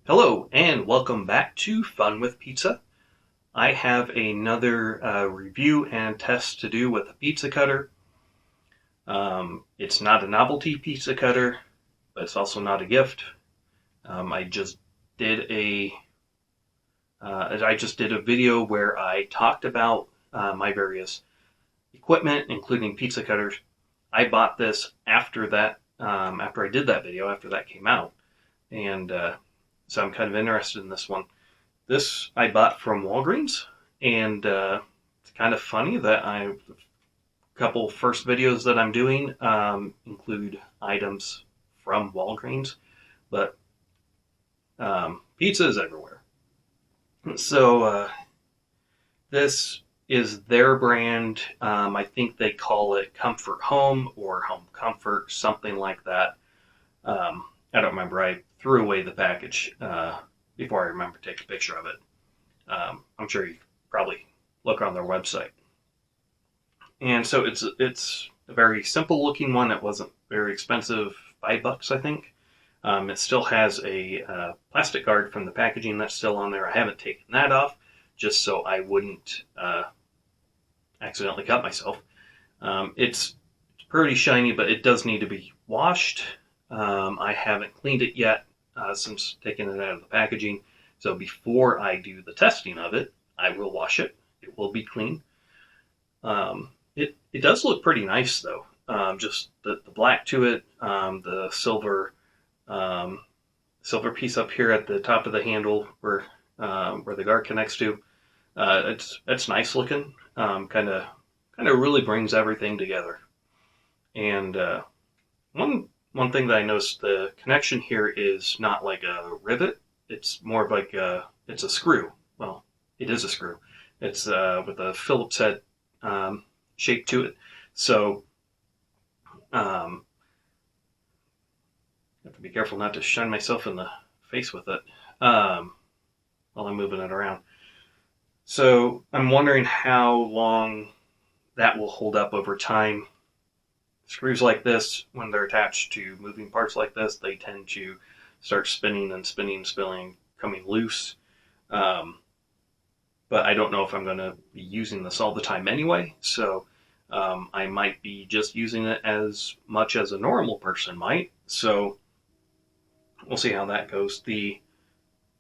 Hello and welcome back to Fun with Pizza. I have another review and test to do with a pizza cutter. It's not a novelty pizza cutter, but it's also not a gift. I just did a video where I talked about my various equipment, including pizza cutters. I bought this after that, after I did that video, after that came out, and so I'm kind of interested in this one. This I bought from Walgreens, and it's kind of funny that a couple first videos that I'm doing include items from Walgreens, but pizza is everywhere. So this is their brand. I think they call it Comfort Home or Home Comfort, something like that. I don't remember. I threw away the package before I remember to take a picture of it. I'm sure you probably look on their website. And so it's a very simple looking one. It wasn't very expensive, $5 I think. It still has a plastic guard from the packaging that's still on there. I haven't taken that off just so I wouldn't accidentally cut myself. It's pretty shiny, but it does need to be washed. I haven't cleaned it yet since taking it out of the packaging. So before I do the testing of it, I will wash it. It will be clean. It does look pretty nice though. Just the black to it, the silver piece up here at the top of the handle where the guard connects to. It's nice looking. Kind of really brings everything together. And one thing that I noticed, the connection here is not like a rivet. It's more of like it's a screw. Well, it is a screw. It's with a Phillips head shape to it. So I have to be careful not to shine myself in the face with it while I'm moving it around. So I'm wondering how long that will hold up over time. Screws like this, when they're attached to moving parts like this, they tend to start spinning and spilling, coming loose. But I don't know if I'm going to be using this all the time anyway, so I might be just using it as much as a normal person might. So we'll see how that goes.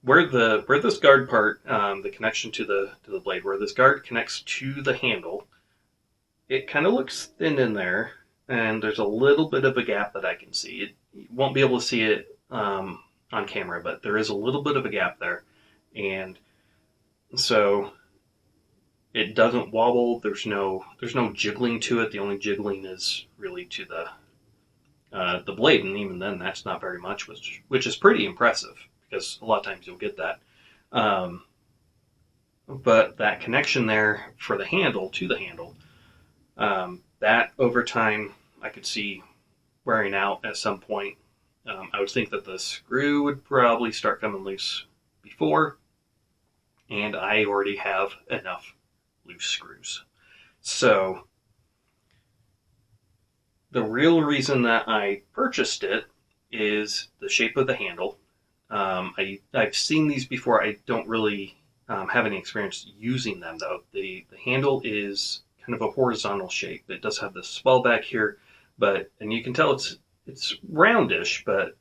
Where this guard part, the connection to the blade, where this guard connects to the handle, it kind of looks thin in there. And there's a little bit of a gap that I can see. You won't be able to see it on camera, but there is a little bit of a gap there. And so it doesn't wobble. There's no jiggling to it. The only jiggling is really to the blade, and even then that's not very much, which is pretty impressive because a lot of times you'll get that. But that connection there for the handle to the handle, that over time I could see wearing out at some point. I would think that the screw would probably start coming loose before, and I already have enough loose screws. So the real reason that I purchased it is the shape of the handle. I've seen these before. I don't really have any experience using them though. The handle is kind of a horizontal shape. It does have this swell back here, and you can tell it's roundish, but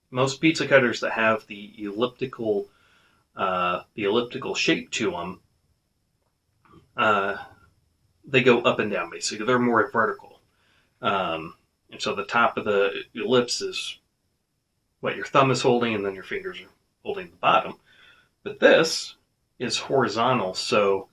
most pizza cutters that have the elliptical shape to them, they go up and down basically. They're more vertical. And so the top of the ellipse is what your thumb is holding, and then your fingers are holding the bottom. But this is horizontal, so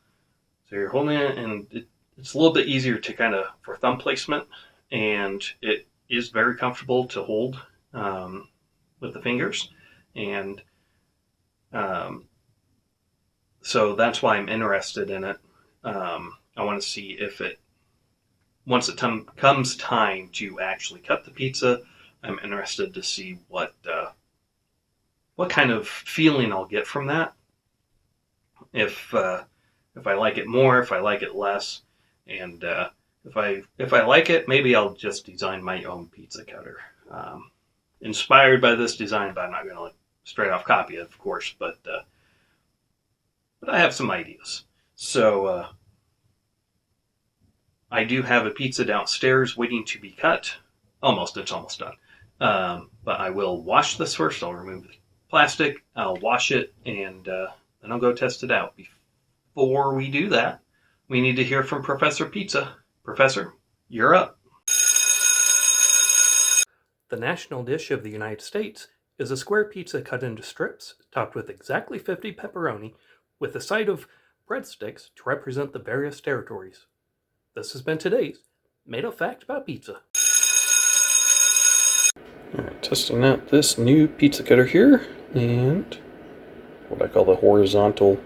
you're holding it, and it's a little bit easier to for thumb placement, and it is very comfortable to hold with the fingers, and so that's why I'm interested in it. I want to see if once it comes time to actually cut the pizza, I'm interested to see what kind of feeling I'll get from that. If I like it more, if I like it less, and if I like it, maybe I'll just design my own pizza cutter. Inspired by this design, but I'm not going to straight off copy it, of course, but I have some ideas. So I do have a pizza downstairs waiting to be cut. It's almost done. But I will wash this first. I'll remove the plastic. I'll wash it, and then I'll go test it out. Before we do that, we need to hear from Professor Pizza. Professor, you're up. The national dish of the United States is a square pizza cut into strips, topped with exactly 50 pepperoni, with a side of breadsticks to represent the various territories. This has been today's Made Up Fact About Pizza. Alright, testing out this new pizza cutter here, and what I call the horizontal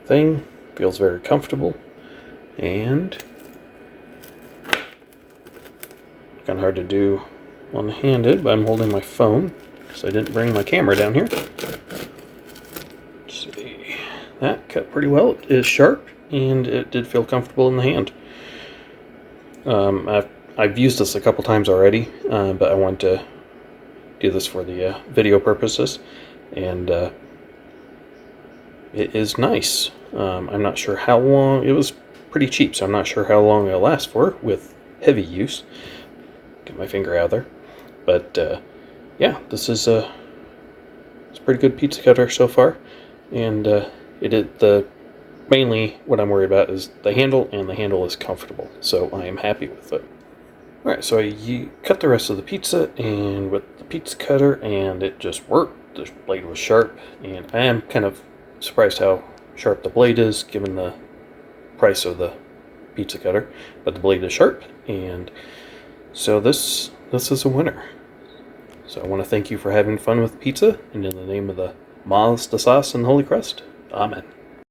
thing. Feels very comfortable, and kind of hard to do one-handed, but I'm holding my phone because I didn't bring my camera down here. Let's see. That cut pretty well. It is sharp, and it did feel comfortable in the hand. I've used this a couple times already, but I wanted to do this for the video purposes, and it is nice. I'm not sure how long. It was pretty cheap, so I'm not sure how long it'll last for with heavy use. Get my finger out there. But yeah, this is it's a pretty good pizza cutter so far, and mainly what I'm worried about is the handle, and the handle is comfortable, so I am happy with it. Alright, so I cut the rest of the pizza and with the pizza cutter, and it just worked. The blade was sharp, and I am kind of surprised how sharp the blade is given the price of the pizza cutter, but the blade is sharp, and so this is a winner. So I want to thank you for having fun with pizza, and in the name of the Maz, the sauce, and the Holy Crust, Amen.